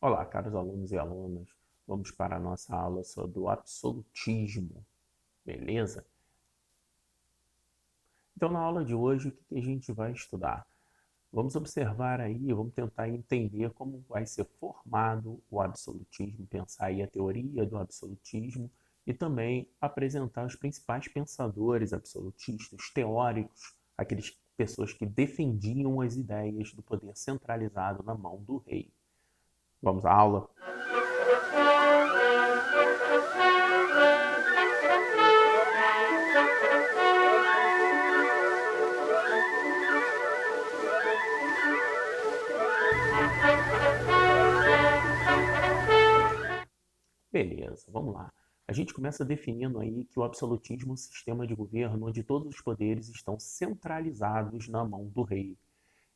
Olá, caros alunos e alunas. Vamos para a nossa aula sobre o absolutismo, beleza? Então, na aula de hoje, o que a gente vai estudar? Vamos observar aí, vamos tentar entender como vai ser formado o absolutismo, pensar aí a teoria do absolutismo e também apresentar os principais pensadores absolutistas, teóricos, aquelas pessoas que defendiam as ideias do poder centralizado na mão do rei. Vamos à aula? Beleza, vamos lá. A gente começa definindo aí que o absolutismo é um sistema de governo onde todos os poderes estão centralizados na mão do rei.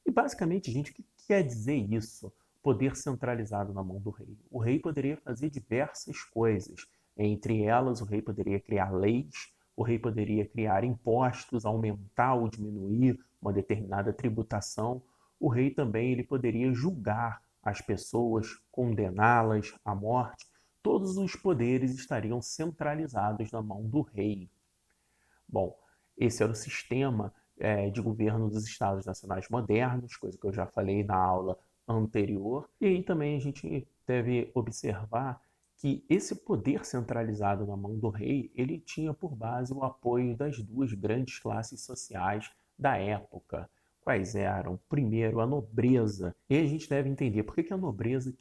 E basicamente, gente, o que quer dizer isso? Poder centralizado na mão do rei. O rei poderia fazer diversas coisas. Entre elas, o rei poderia criar leis, o rei poderia criar impostos, aumentar ou diminuir uma determinada tributação. O rei também ele poderia julgar as pessoas, condená-las à morte. Todos os poderes estariam centralizados na mão do rei. Bom, esse era o sistema de governo dos Estados Nacionais modernos, coisa que eu já falei na aula anterior. E aí também a gente deve observar que esse poder centralizado na mão do rei, ele tinha por base o apoio das duas grandes classes sociais da época. Quais eram? Primeiro, a nobreza. E a gente deve entender por que a nobreza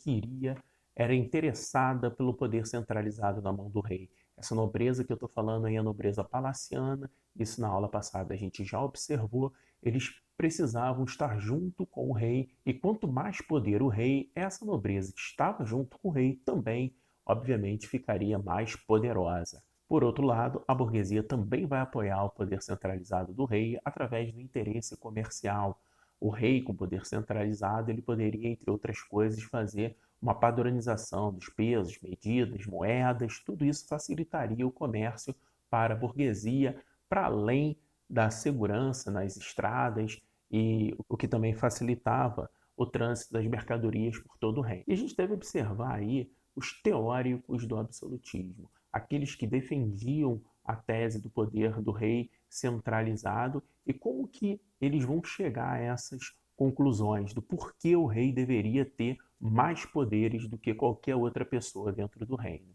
era interessada pelo poder centralizado na mão do rei. Essa nobreza que eu estou falando aí é a nobreza palaciana, isso na aula passada a gente já observou, eles precisavam estar junto com o rei, e quanto mais poder o rei, essa nobreza que estava junto com o rei também, obviamente, ficaria mais poderosa. Por outro lado, a burguesia também vai apoiar o poder centralizado do rei através do interesse comercial. O rei, com poder centralizado, ele poderia, entre outras coisas, fazer uma padronização dos pesos, medidas, moedas, tudo isso facilitaria o comércio para a burguesia, para além da segurança nas estradas e o que também facilitava o trânsito das mercadorias por todo o reino. E a gente deve observar aí os teóricos do absolutismo, aqueles que defendiam a tese do poder do rei centralizado e como que eles vão chegar a essas conclusões do porquê o rei deveria ter mais poderes do que qualquer outra pessoa dentro do reino.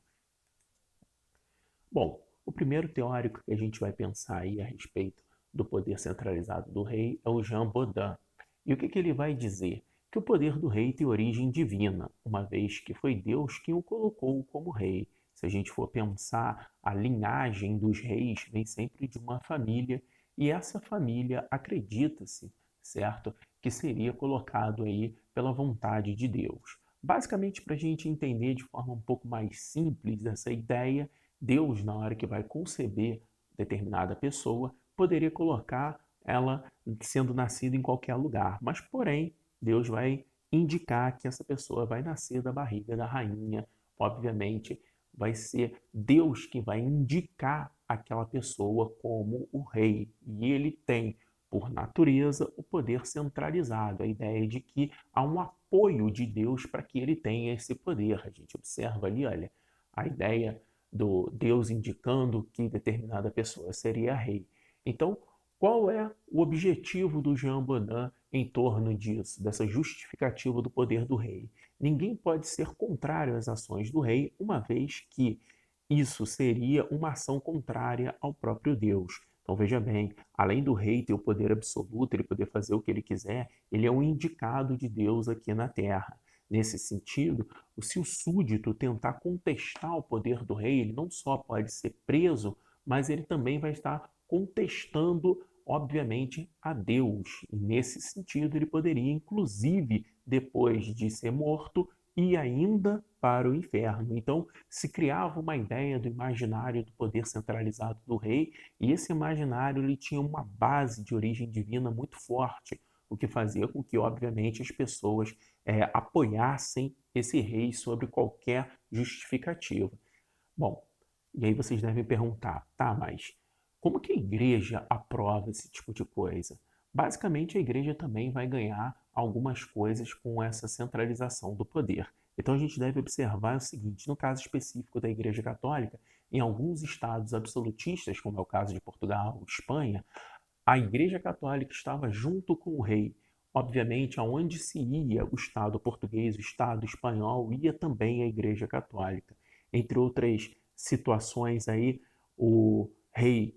Bom, o primeiro teórico que a gente vai pensar aí a respeito do poder centralizado do rei é o Jean Bodin. E o que ele vai dizer? Que o poder do rei tem origem divina, uma vez que foi Deus quem o colocou como rei. Se a gente for pensar, a linhagem dos reis vem sempre de uma família, e essa família acredita-se, certo, que seria colocado aí pela vontade de Deus. Basicamente, para a gente entender de forma um pouco mais simples essa ideia, Deus, na hora que vai conceber determinada pessoa, poderia colocar ela sendo nascida em qualquer lugar, mas porém, Deus vai indicar que essa pessoa vai nascer da barriga da rainha. Obviamente, vai ser Deus que vai indicar aquela pessoa como o rei, e ele tem por natureza, o poder centralizado, a ideia de que há um apoio de Deus para que ele tenha esse poder. A gente observa ali, olha, a ideia do Deus indicando que determinada pessoa seria rei. Então, qual é o objetivo do Jean Bodin em torno disso, dessa justificativa do poder do rei? Ninguém pode ser contrário às ações do rei, uma vez que isso seria uma ação contrária ao próprio Deus. Então veja bem, além do rei ter o poder absoluto, ele poder fazer o que ele quiser, ele é um indicado de Deus aqui na terra. Nesse sentido, se o súdito tentar contestar o poder do rei, ele não só pode ser preso, mas ele também vai estar contestando, obviamente, a Deus. E nesse sentido, ele poderia, inclusive, depois de ser morto, ir ainda para o inferno. Então, se criava uma ideia do imaginário do poder centralizado do rei, e esse imaginário ele tinha uma base de origem divina muito forte, o que fazia com que, obviamente, as pessoas apoiassem esse rei sobre qualquer justificativa. Bom, e aí vocês devem perguntar, tá, mas como que a igreja aprova esse tipo de coisa? Basicamente, a igreja também vai ganhar algumas coisas com essa centralização do poder. Então a gente deve observar o seguinte: no caso específico da Igreja Católica, em alguns estados absolutistas, como é o caso de Portugal, Espanha, a Igreja Católica estava junto com o rei. Obviamente, aonde se ia o Estado português, o Estado espanhol, ia também a Igreja Católica. Entre outras situações aí, o rei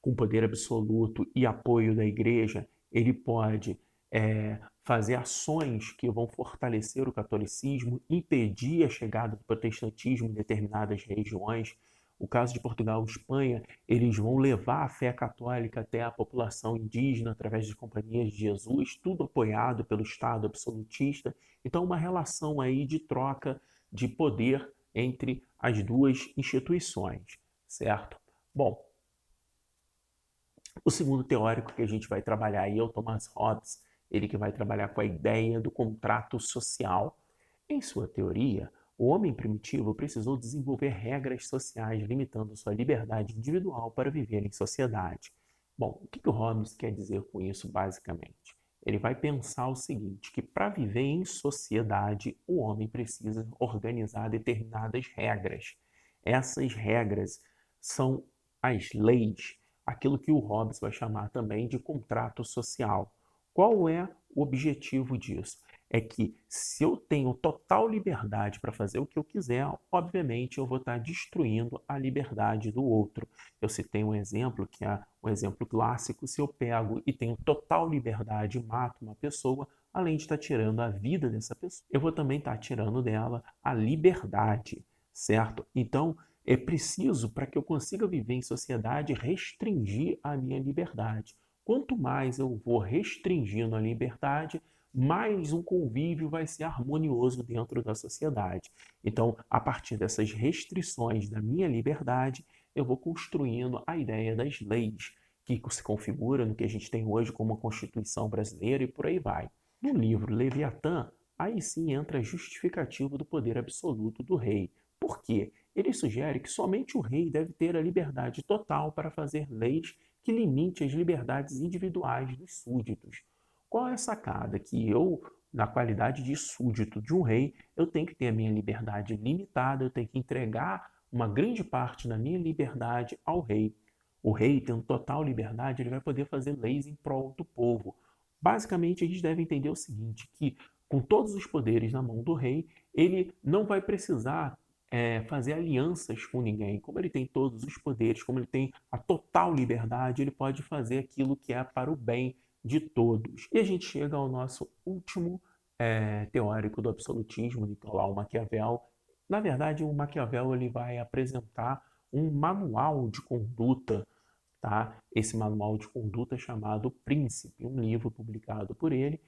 com poder absoluto e apoio da Igreja, ele pode fazer ações que vão fortalecer o catolicismo, impedir a chegada do protestantismo em determinadas regiões. O caso de Portugal e Espanha, eles vão levar a fé católica até a população indígena através de companhias de Jesus, tudo apoiado pelo Estado absolutista. Então, uma relação aí de troca de poder entre as duas instituições, certo? Bom, o segundo teórico que a gente vai trabalhar aí é o Thomas Hobbes, ele que vai trabalhar com a ideia do contrato social. Em sua teoria, o homem primitivo precisou desenvolver regras sociais limitando sua liberdade individual para viver em sociedade. Bom, o que o Hobbes quer dizer com isso basicamente? Ele vai pensar o seguinte, que para viver em sociedade, o homem precisa organizar determinadas regras. Essas regras são as leis, aquilo que o Hobbes vai chamar também de contrato social. Qual é o objetivo disso? É que se eu tenho total liberdade para fazer o que eu quiser, obviamente eu vou estar destruindo a liberdade do outro. Eu citei um exemplo que é um exemplo clássico: se eu pego e tenho total liberdade e mato uma pessoa, além de estar tirando a vida dessa pessoa, eu vou também estar tirando dela a liberdade, certo? Então, é preciso, para que eu consiga viver em sociedade, restringir a minha liberdade. Quanto mais eu vou restringindo a liberdade, mais um convívio vai ser harmonioso dentro da sociedade. Então, a partir dessas restrições da minha liberdade, eu vou construindo a ideia das leis, que se configura no que a gente tem hoje como a Constituição brasileira e por aí vai. No livro Leviatã, aí sim entra a justificativa do poder absoluto do rei. Por quê? Ele sugere que somente o rei deve ter a liberdade total para fazer leis que limite as liberdades individuais dos súditos. Qual é a sacada? Que eu, na qualidade de súdito de um rei, eu tenho que ter a minha liberdade limitada, eu tenho que entregar uma grande parte da minha liberdade ao rei. O rei, tendo total liberdade, ele vai poder fazer leis em prol do povo. Basicamente, a gente deve entender o seguinte, que com todos os poderes na mão do rei, ele não vai precisar fazer alianças com ninguém. Como ele tem todos os poderes, como ele tem a total liberdade, ele pode fazer aquilo que é para o bem de todos. E a gente chega ao nosso último teórico do absolutismo, Nicolau Maquiavel. Na verdade, o Maquiavel ele vai apresentar um manual de conduta, tá? Esse manual de conduta é chamado Príncipe, um livro publicado por ele,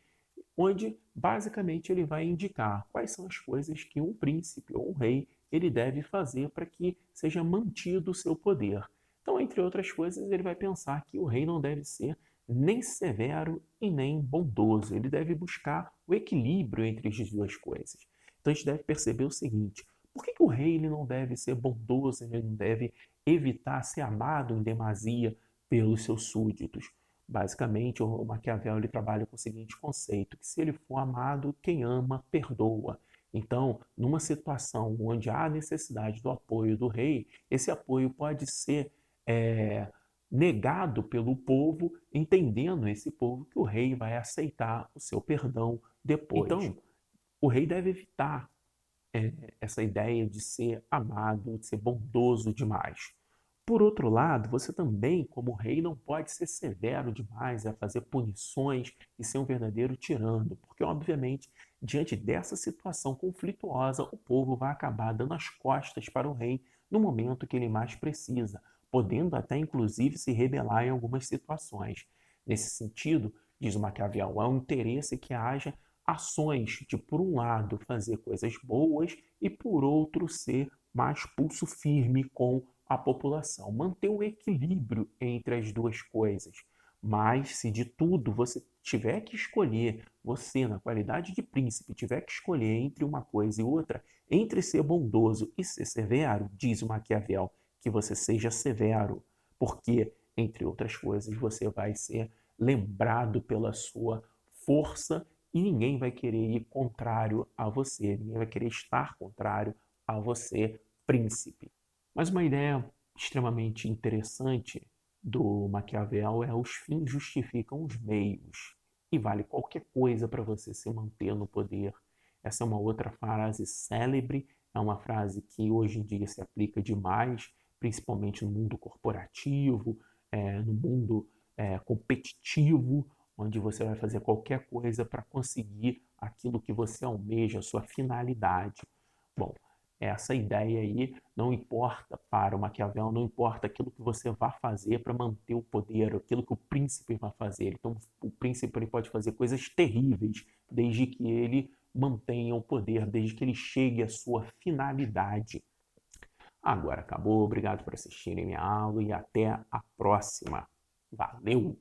onde basicamente ele vai indicar quais são as coisas que um príncipe ou um rei ele deve fazer para que seja mantido o seu poder. Então, entre outras coisas, ele vai pensar que o rei não deve ser nem severo e nem bondoso. Ele deve buscar o equilíbrio entre as duas coisas. Então, a gente deve perceber o seguinte: por que o rei ele não deve ser bondoso, ele não deve evitar ser amado em demasia pelos seus súditos? Basicamente, o Maquiavel ele trabalha com o seguinte conceito, que se ele for amado, quem ama, perdoa. Então, numa situação onde há necessidade do apoio do rei, esse apoio pode ser negado pelo povo, entendendo esse povo que o rei vai aceitar o seu perdão depois. Então, o rei deve evitar essa ideia de ser amado, de ser bondoso demais. Por outro lado, você também, como rei, não pode ser severo demais a fazer punições e ser um verdadeiro tirano, porque, obviamente, diante dessa situação conflituosa, o povo vai acabar dando as costas para o rei no momento que ele mais precisa, podendo até, inclusive, se rebelar em algumas situações. Nesse sentido, diz o Maquiavel, há um interesse que haja ações de, por um lado, fazer coisas boas e, por outro, ser mais pulso firme com a população, manter um equilíbrio entre as duas coisas. Mas se de tudo você tiver que escolher, você na qualidade de príncipe tiver que escolher entre uma coisa e outra, entre ser bondoso e ser severo, diz o Maquiavel, que você seja severo, porque, entre outras coisas, você vai ser lembrado pela sua força e ninguém vai querer ir contrário a você, ninguém vai querer estar contrário a você, príncipe. Mas uma ideia extremamente interessante do Maquiavel é: os fins justificam os meios, e vale qualquer coisa para você se manter no poder. Essa é uma outra frase célebre, é uma frase que hoje em dia se aplica demais, principalmente no mundo corporativo, no mundo competitivo, onde você vai fazer qualquer coisa para conseguir aquilo que você almeja, a sua finalidade. Bom, essa ideia aí não importa para o Maquiavel, não importa aquilo que você vá fazer para manter o poder, aquilo que o príncipe vai fazer. Então, o príncipe ele pode fazer coisas terríveis, desde que ele mantenha o poder, desde que ele chegue à sua finalidade. Agora acabou, obrigado por assistirem minha aula e até a próxima. Valeu!